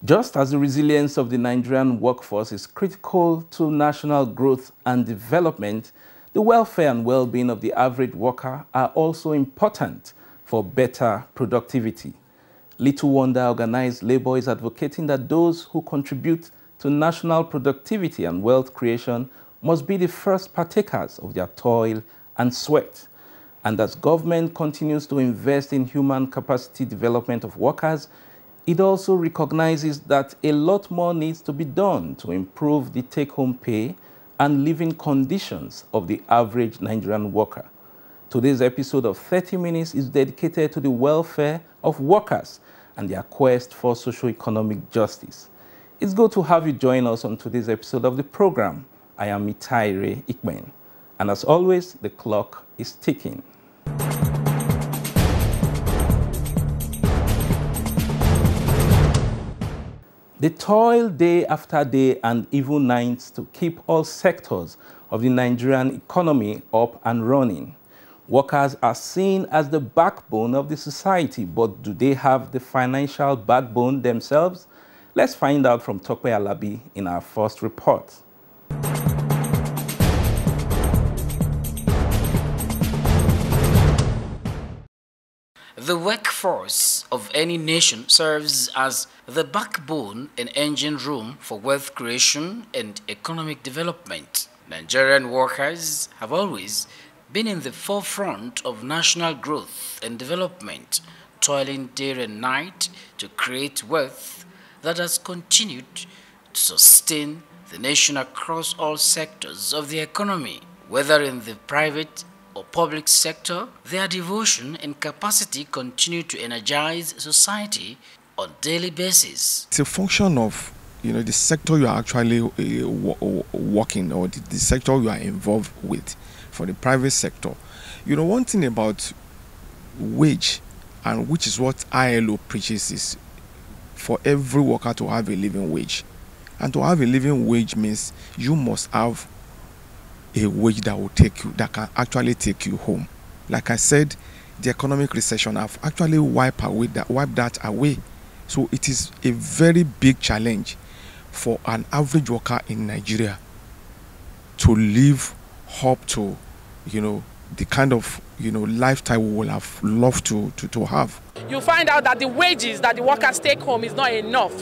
Just as the resilience of the Nigerian workforce is critical to national growth and development, the welfare and well-being of the average worker are also important for better productivity. Little wonder organized labor is advocating that those who contribute to national productivity and wealth creation must be the first partakers of their toil and sweat. And as government continues to invest in human capacity development of workers, it also recognizes that a lot more needs to be done to improve the take-home pay and living conditions of the average Nigerian worker. Today's episode of 30 Minutes is dedicated to the welfare of workers and their quest for socio-economic justice. It's good to have you join us on today's episode of the program. I am Mitaire Ikpen, and as always, the clock is ticking. The toil day after day and even nights to keep all sectors of the Nigerian economy up and running. Workers are seen as the backbone of the society, but do they have the financial backbone themselves? Let's find out from Tope Alabi in our first report. The workforce of any nation serves as the backbone and engine room for wealth creation and economic development. Nigerian workers have always been in the forefront of national growth and development, toiling day and night to create wealth that has continued to sustain the nation across all sectors of the economy, whether in the private or public sector. Their devotion and capacity continue to energize society on a daily basis. It's a function of the sector you are actually working, or the sector you are involved with. For the private sector, one thing about wage, and which is what ILO preaches, is for every worker to have a living wage. And to have a living wage means you must have a wage that will that can actually take you home. Like I said, the economic recession have actually wiped that away. So it is a very big challenge for an average worker in Nigeria to live up to the kind of lifestyle we will have loved to have. You find out that the wages that the workers take home is not enough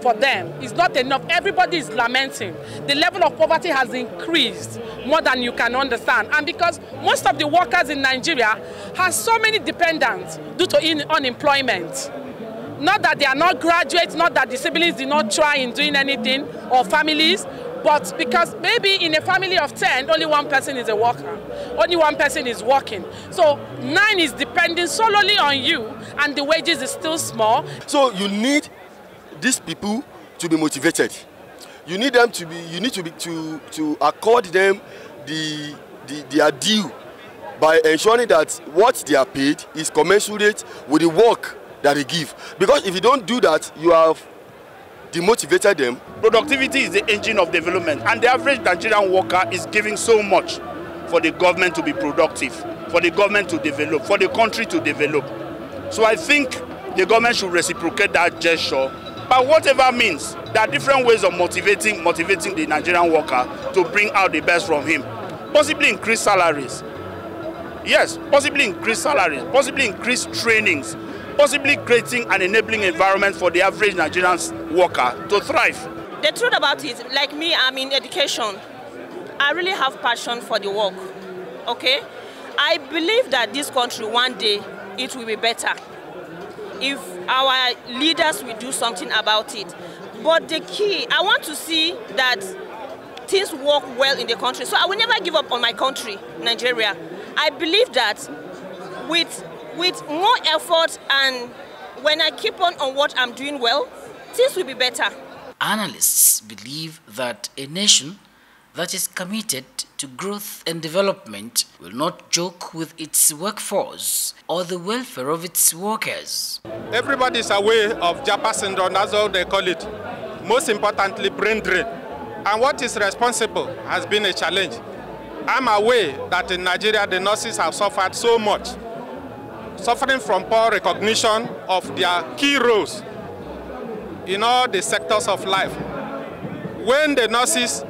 for them. It's not enough. Everybody is lamenting. The level of poverty has increased more than you can understand. And because most of the workers in Nigeria have so many dependents due to unemployment. Not that they are not graduates, not that the siblings did not try in doing anything, or families, but because maybe in a family of 10, only one person is a worker. Only one person is working. So 9 is depending solely on you, and the wages is still small. So you need these people to be motivated. You need them to be. You need to accord them their due by ensuring that what they are paid is commensurate with the work that they give. Because if you don't do that, you have demotivated them. Productivity is the engine of development, and the average Nigerian worker is giving so much for the government to be productive, for the government to develop, for the country to develop. So I think the government should reciprocate that gesture. By whatever means, there are different ways of motivating the Nigerian worker to bring out the best from him. Possibly increase salaries. Yes, possibly increase salaries, possibly increase trainings, possibly creating an enabling environment for the average Nigerian worker to thrive. The truth about it, like me, I'm in education. I really have passion for the work, okay? I believe that this country, one day, it will be better if our leaders will do something about it. But the key, I want to see that things work well in the country. So I will never give up on my country, Nigeria. I believe that with more effort, and when I keep on what I'm doing well, things will be better. Analysts believe that a nation that is committed to growth and development will not joke with its workforce or the welfare of its workers. Everybody is aware of Japa syndrome, that's how they call it. Most importantly, brain drain. And what is responsible has been a challenge. I'm aware that in Nigeria, the nurses have suffered so much, suffering from poor recognition of their key roles in all the sectors of life. When the nurses'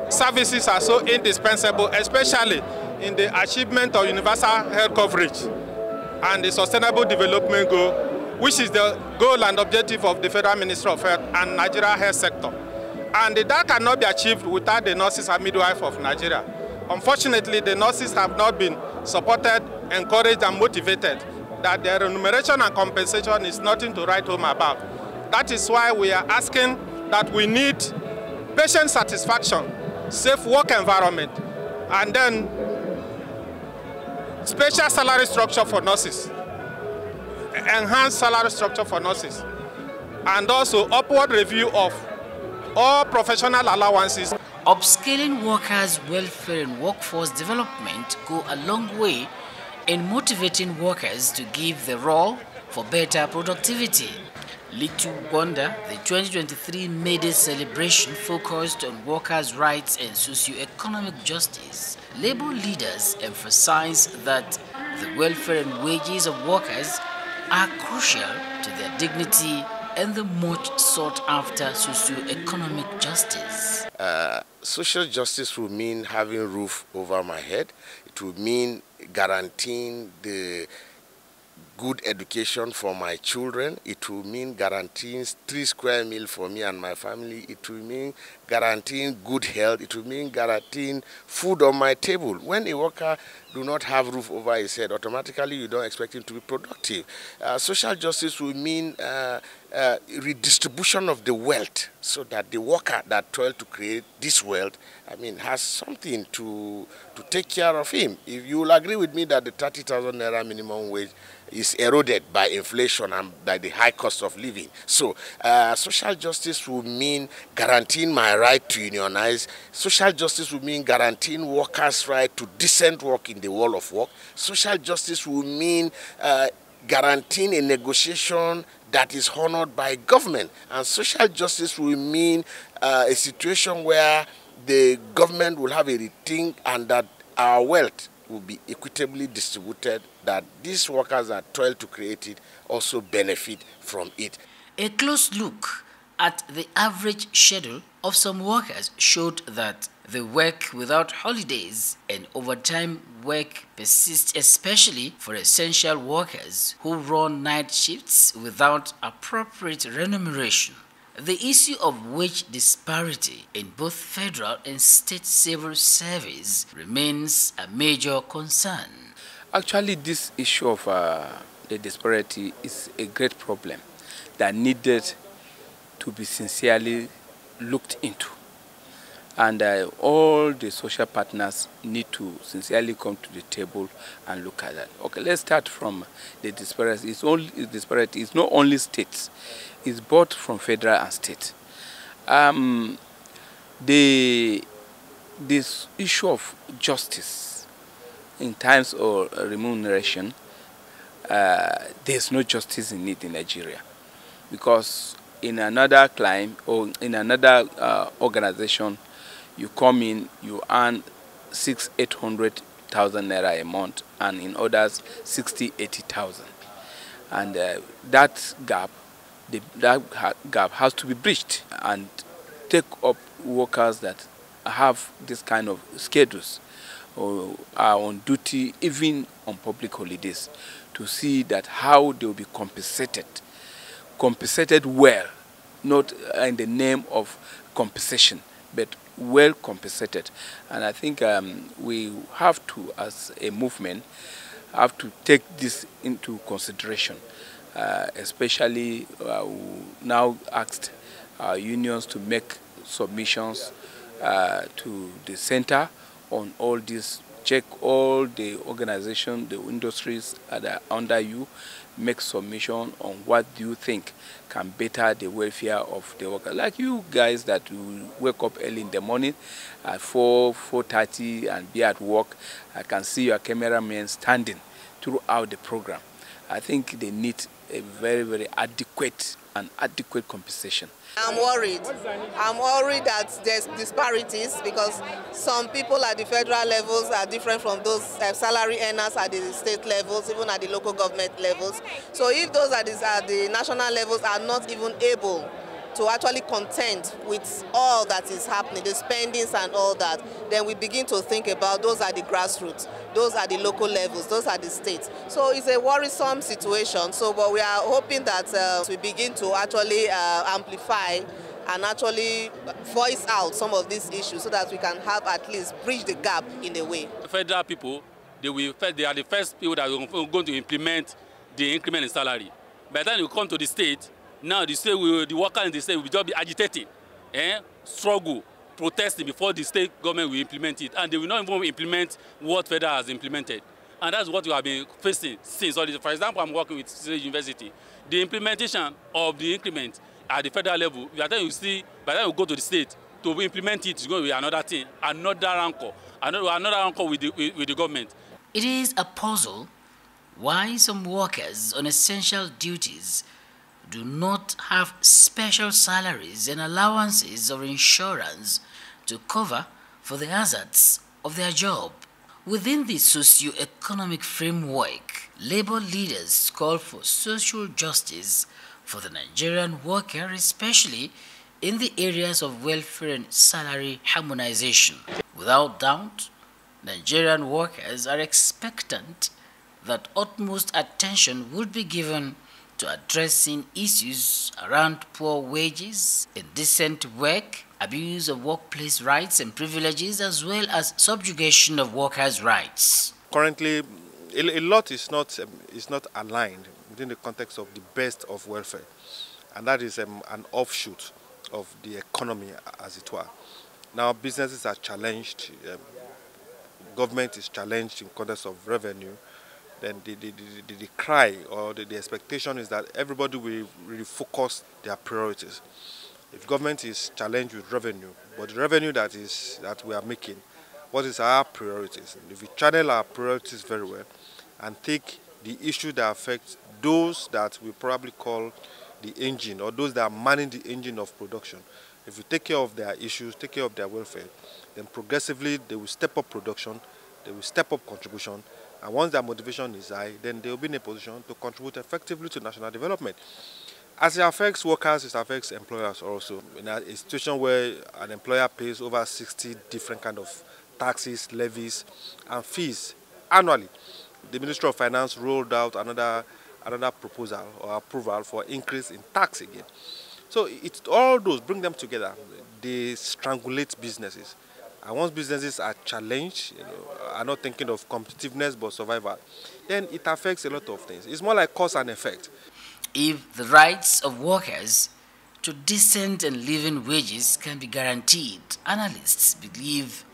services are so indispensable, especially in the achievement of universal health coverage and the Sustainable Development Goal, which is the goal and objective of the Federal Ministry of Health and Nigeria health sector. And that cannot be achieved without the nurses and midwives of Nigeria. Unfortunately, the nurses have not been supported, encouraged, and motivated, that their remuneration and compensation is nothing to write home about. That is why we are asking that we need patient satisfaction, safe work environment, and then special salary structure for nurses, enhanced salary structure for nurses, and also upward review of all professional allowances. Upscaling workers' welfare and workforce development go a long way in motivating workers to give their all for better productivity. Little wonder the 2023 May Day celebration focused on workers' rights and socio-economic justice. Labour leaders emphasize that the welfare and wages of workers are crucial to their dignity and the much sought after socio-economic justice. Social justice will mean having a roof over my head. It will mean guaranteeing the good education for my children. It will mean guaranteeing 3 square meals for me and my family. It will mean guaranteeing good health. It will mean guaranteeing food on my table. When a worker do not have roof over his head, automatically you don't expect him to be productive. Social justice will mean redistribution of the wealth, so that the worker that toiled to create this wealth, has something to take care of him. If you will agree with me that the 30,000 naira minimum wage is eroded by inflation and by the high cost of living. So social justice will mean guaranteeing my right to unionize. Social justice will mean guaranteeing workers' right to decent work in the world of work. Social justice will mean guaranteeing a negotiation that is honored by government. And social justice will mean a situation where the government will have a rethink and that our wealth will be equitably distributed, that these workers that toil to create it also benefit from it. A close look at the average schedule of some workers showed that the work without holidays and overtime work persists, especially for essential workers who run night shifts without appropriate remuneration. The issue of wage disparity in both federal and state civil service remains a major concern. Actually, this issue of the disparity is a great problem that needed to be sincerely looked into. And all the social partners need to sincerely come to the table and look at that. Okay, let's start from the disparity. It's not only states, it's both from federal and state. This issue of justice in terms of remuneration, there's no justice in it in Nigeria, because in another clime or in another organization, you come in, you earn 600,000-800,000 naira a month, and in others 60,000-80,000, and that gap has to be bridged and take up workers that have this kind of schedules or are on duty even on public holidays, to see that how they will be compensated well, not in the name of compensation, but well compensated. And I think we have to, as a movement, have to take this into consideration, especially now asked unions to make submissions to the center on all this, check all the organizations, the industries that are under you, make submission on what do you think can better the welfare of the worker. Like you guys that will wake up early in the morning at 4:30 and be at work. I can see your cameramen standing throughout the program. I think they need a very, very adequate and adequate compensation. I'm worried. I'm worried that there's disparities because some people at the federal levels are different from those salary earners at the state levels, even at the local government levels. So if those at the national levels are not even able to actually contend with all that is happening, the spendings and all that, then we begin to think about those at the grassroots, those at the local levels, those at the states. So it's a worrisome situation. So, but we are hoping that we begin to actually amplify and actually voice out some of these issues so that we can have at least bridge the gap in a way. Federal people, they are the first people that are going to implement the increment in salary. By the time you come to the state, now the worker in the state will just be agitating, struggle, protesting before the state government will implement it. And they will not even implement what federal has implemented. And that's what we have been facing since. For example, I'm working with State University. The implementation of the increment at the federal level, by the time you see, by the time you go to the state, to implement it is going to be another thing, another rancor with the government. It is a puzzle why some workers on essential duties do not have special salaries and allowances or insurance to cover for the hazards of their job. Within the socio-economic framework, labor leaders call for social justice for the Nigerian worker, especially in the areas of welfare and salary harmonization. Without doubt, Nigerian workers are expectant that utmost attention would be given to addressing issues around poor wages, indecent work, abuse of workplace rights and privileges, as well as subjugation of workers' rights. Currently, a lot is not aligned within the context of the best of welfare, and that is an offshoot of the economy, as it were. Now, businesses are challenged, government is challenged in context of revenue. Then the cry or the expectation is that everybody will really focus their priorities. If government is challenged with revenue, but the revenue that we are making, what is our priorities? If we channel our priorities very well and take the issue that affects those that we probably call the engine or those that are manning the engine of production, if we take care of their issues, take care of their welfare, then progressively they will step up production, they will step up contribution, and once their motivation is high, then they will be in a position to contribute effectively to national development. As it affects workers, it affects employers also. In a situation where an employer pays over 60 different kind of taxes, levies, and fees annually, the Ministry of Finance rolled out another proposal or approval for increase in tax again. So it's all those, bring them together, they strangulate businesses. And once businesses are challenged, are not thinking of competitiveness but survival, then it affects a lot of things. It's more like cause and effect. If the rights of workers to decent and living wages can be guaranteed, analysts believe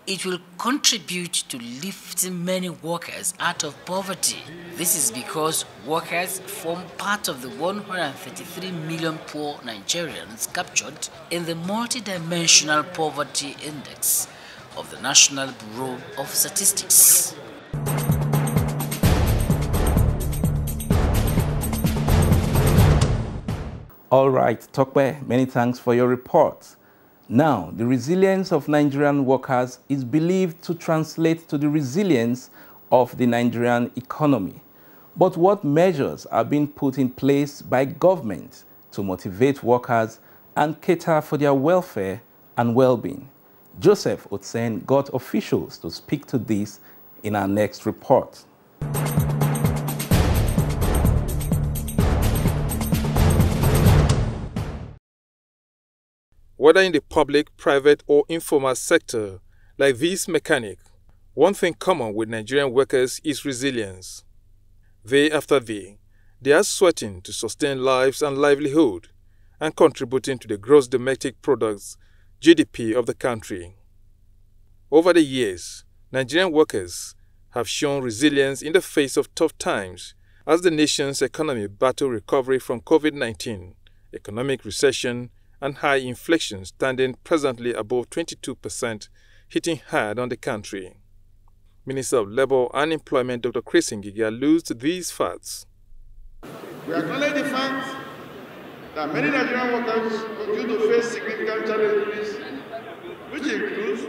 it will contribute to lifting many workers out of poverty. This is because workers form part of the 133 million poor Nigerians captured in the multidimensional poverty index of the National Bureau of Statistics. All right, Tokwe, many thanks for your report. Now, the resilience of Nigerian workers is believed to translate to the resilience of the Nigerian economy. But what measures are being put in place by government to motivate workers and cater for their welfare and well-being? Joseph Otsen got officials to speak to this in our next report. Whether in the public, private, or informal sector, like this mechanic, one thing common with Nigerian workers is resilience. Day after day, they are sweating to sustain lives and livelihood and contributing to the gross domestic products, GDP of the country. Over the years, Nigerian workers have shown resilience in the face of tough times as the nation's economy battled recovery from COVID-19, economic recession, and high inflation standing presently above 22%, hitting hard on the country. Minister of Labour and Employment Dr. Chris Ngige alludes to these facts. We acknowledge the fact that many Nigerian workers continue to face significant challenges, which includes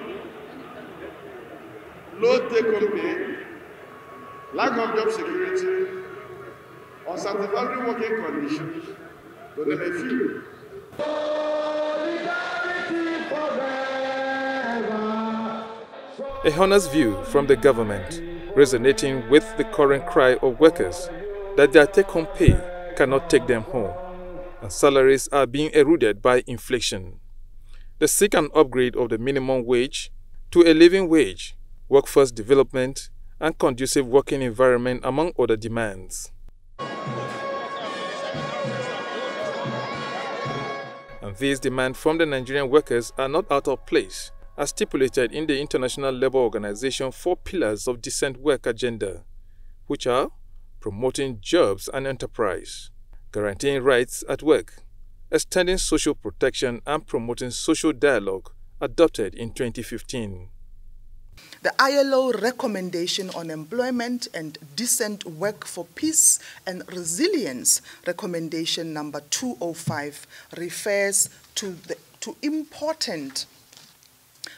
low take-home pay, lack of job security, unsatisfactory working conditions, to name a few. A honest view from the government, resonating with the current cry of workers that their take-home pay cannot take them home, and salaries are being eroded by inflation. They seek an upgrade of the minimum wage to a living wage, workforce development, and conducive working environment, among other demands. And these demands from the Nigerian workers are not out of place, as stipulated in the International Labour Organization 4 pillars of decent work agenda, which are promoting jobs and enterprise, guaranteeing rights at work, extending social protection, and promoting social dialogue, adopted in 2015. The ILO recommendation on employment and decent work for peace and resilience, recommendation number 205, refers to important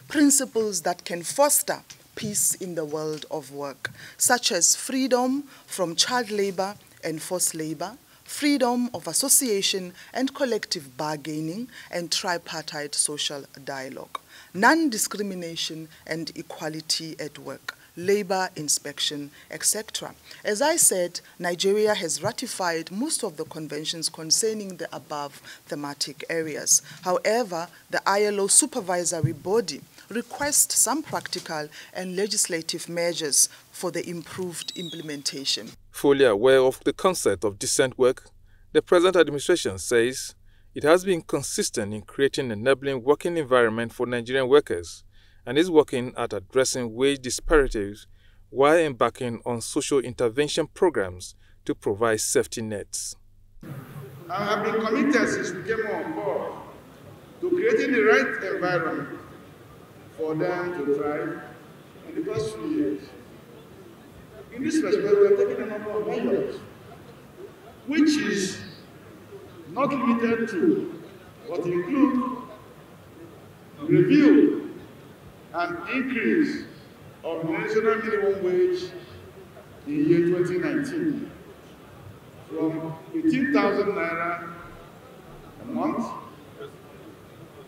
principles that can foster peace in the world of work, such as freedom from child labor and forced labor, freedom of association and collective bargaining, and tripartite social dialogue, non-discrimination and equality at work, labor inspection, etc. As I said, Nigeria has ratified most of the conventions concerning the above thematic areas. However, the ILO supervisory body requests some practical and legislative measures for the improved implementation. Fully aware of the concept of decent work, the present administration says it has been consistent in creating an enabling working environment for Nigerian workers and is working at addressing wage disparities while embarking on social intervention programs to provide safety nets. I have been committed since we came on board to creating the right environment for them to thrive in the past few years. In this respect, we are taking a number of measures, which is not limited to, but include review and increase of the national minimum wage in year 2019 from 18,000 naira a month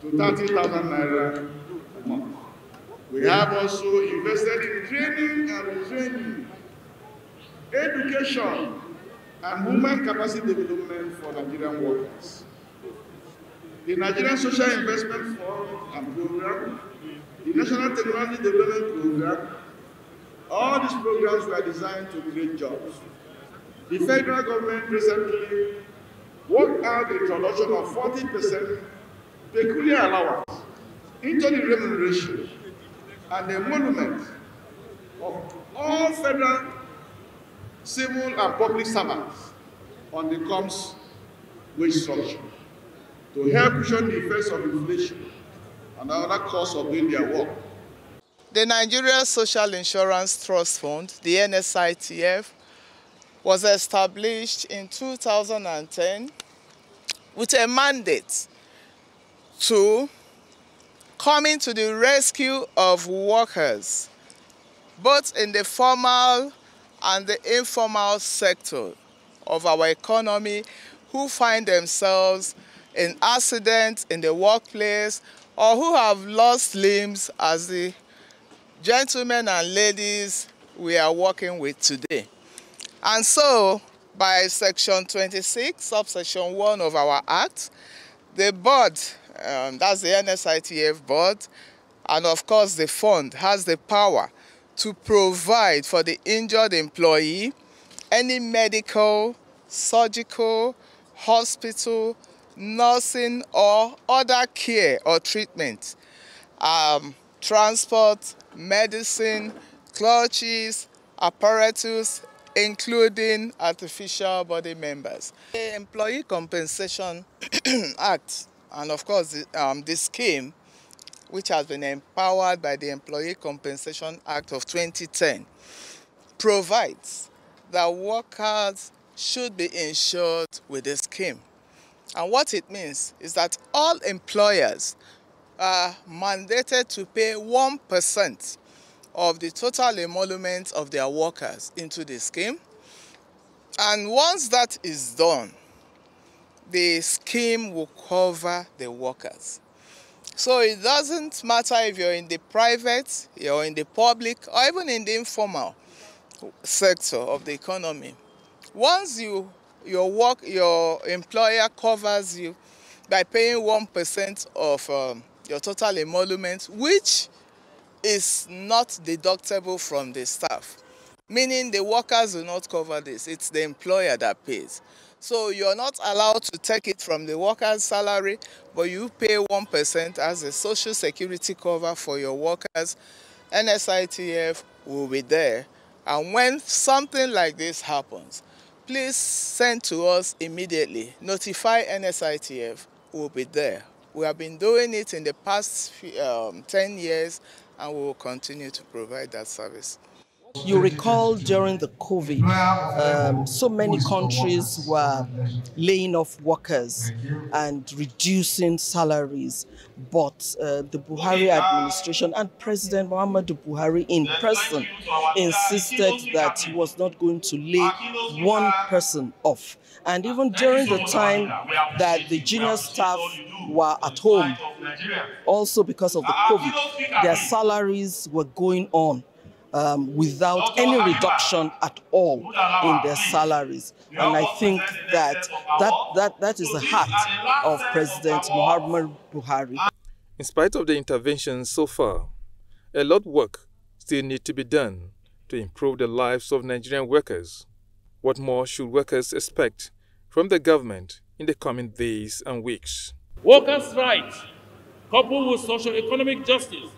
to 30,000 naira a month. We have also invested in training and retraining, education, and human capacity development for Nigerian workers. The Nigerian Social Investment Fund and Program, the National Technology Development Program, all these programs were designed to create jobs. The federal government recently worked out the introduction of 40% peculiar allowance into the remuneration and emolument of all federal, civil, and public servants on the COMS wage structure to help cushion the effects of inflation and other costs of doing their work. The Nigerian Social Insurance Trust Fund, the NSITF, was established in 2010 with a mandate to come into the rescue of workers, both in the formal and the informal sector of our economy, who find themselves in accidents in the workplace or who have lost limbs, as the gentlemen and ladies we are working with today. And so, by section 26, subsection 1 of our Act, the board, that's the NSITF board, and of course the fund has the power to provide for the injured employee any medical, surgical, hospital, nursing, or other care or treatment, transport, medicine, clutches, apparatus, including artificial body members. The Employee Compensation Act, and of course the scheme, which has been empowered by the Employee Compensation Act of 2010, provides that workers should be insured with the scheme. And what it means is that all employers are mandated to pay 1% of the total emolument of their workers into the scheme. And once that is done, the scheme will cover the workers. So it doesn't matter if you're in the private, you're in the public, or even in the informal sector of the economy. Once your employer covers you by paying 1% of your total emolument, which is not deductible from the staff, meaning the workers will not cover this. It's the employer that pays. So you're not allowed to take it from the worker's salary, but you pay 1% as a social security cover for your workers. NSITF will be there. And when something like this happens, please send to us immediately. Notify NSITF, we'll be there. We have been doing it in the past 10 years, and we will continue to provide that service. You recall during the COVID, so many countries were laying off workers and reducing salaries, but the Buhari administration and President Muhammadu Buhari in person insisted that he was not going to lay one person off. And even during the time that the junior staff were at home, also because of the COVID, their salaries were going on without any reduction at all in their salaries. And I think that is the heart of President Muhammadu Buhari. In spite of the interventions so far, a lot of work still needs to be done to improve the lives of Nigerian workers. What more should workers expect from the government in the coming days and weeks? Workers' rights, coupled with socio-economic justice,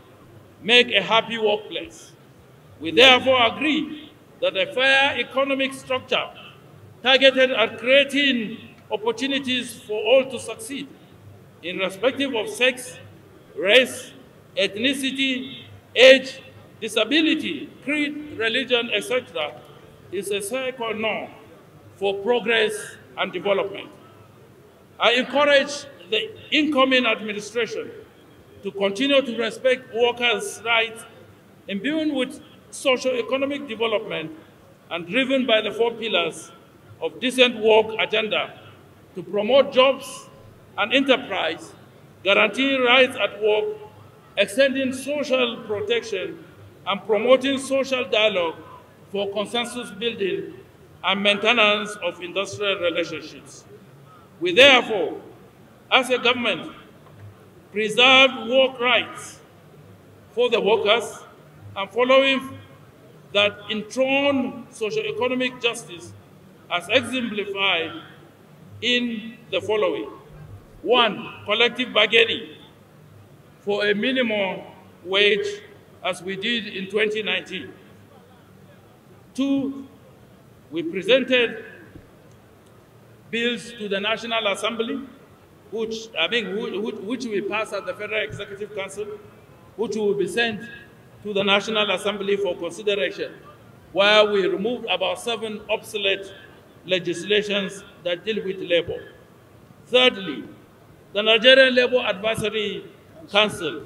make a happy workplace. We therefore agree that a fair economic structure targeted at creating opportunities for all to succeed, irrespective of sex, race, ethnicity, age, disability, creed, religion, etc., is a sacred norm for progress and development. I encourage the incoming administration to continue to respect workers' rights, imbued with socio-economic development and driven by the 4 pillars of decent work agenda to promote jobs and enterprise, guaranteeing rights at work, extending social protection, and promoting social dialogue for consensus building and maintenance of industrial relationships. We therefore, as a government, preserve work rights for the workers and following that enthrone socio-economic justice as exemplified in the following. 1, collective bargaining for a minimum wage as we did in 2019. 2, we presented bills to the National Assembly, which we passed at the Federal Executive Council, which will be sent to the National Assembly for consideration, where we removed about 7 obsolete legislations that deal with labor. Thirdly, the Nigerian Labour Advisory Council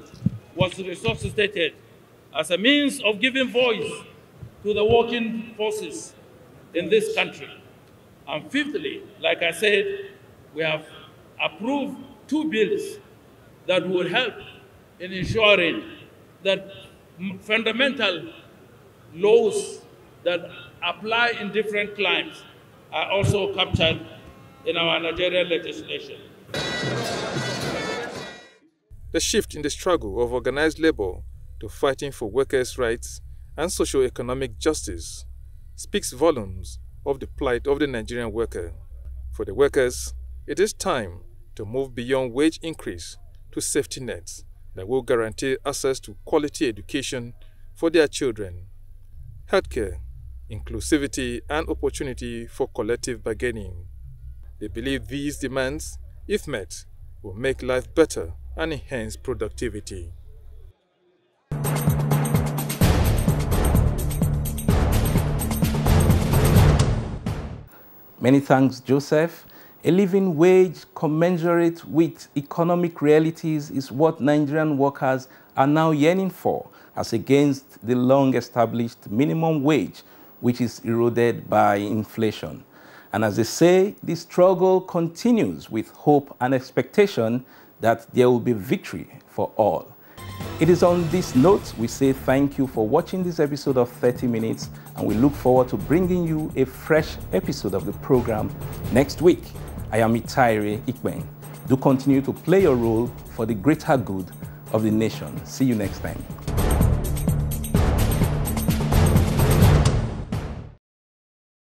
was resuscitated as a means of giving voice to the working forces in this country. And fifthly, like I said, we have approved 2 bills that will help in ensuring that fundamental laws that apply in different climes are also captured in our Nigerian legislation. The shift in the struggle of organized labor to fighting for workers' rights and socio-economic justice speaks volumes of the plight of the Nigerian worker. For the workers, it is time to move beyond wage increase to safety nets that will guarantee access to quality education for their children, healthcare, inclusivity, and opportunity for collective bargaining. They believe these demands, if met, will make life better and enhance productivity. Many thanks, Joseph. A living wage commensurate with economic realities is what Nigerian workers are now yearning for, as against the long-established minimum wage, which is eroded by inflation. And as they say, the struggle continues with hope and expectation that there will be victory for all. It is on this note we say thank you for watching this episode of 30 Minutes, and we look forward to bringing you a fresh episode of the program next week. I am Mitaire Ikpen. Do continue to play your role for the greater good of the nation. See you next time.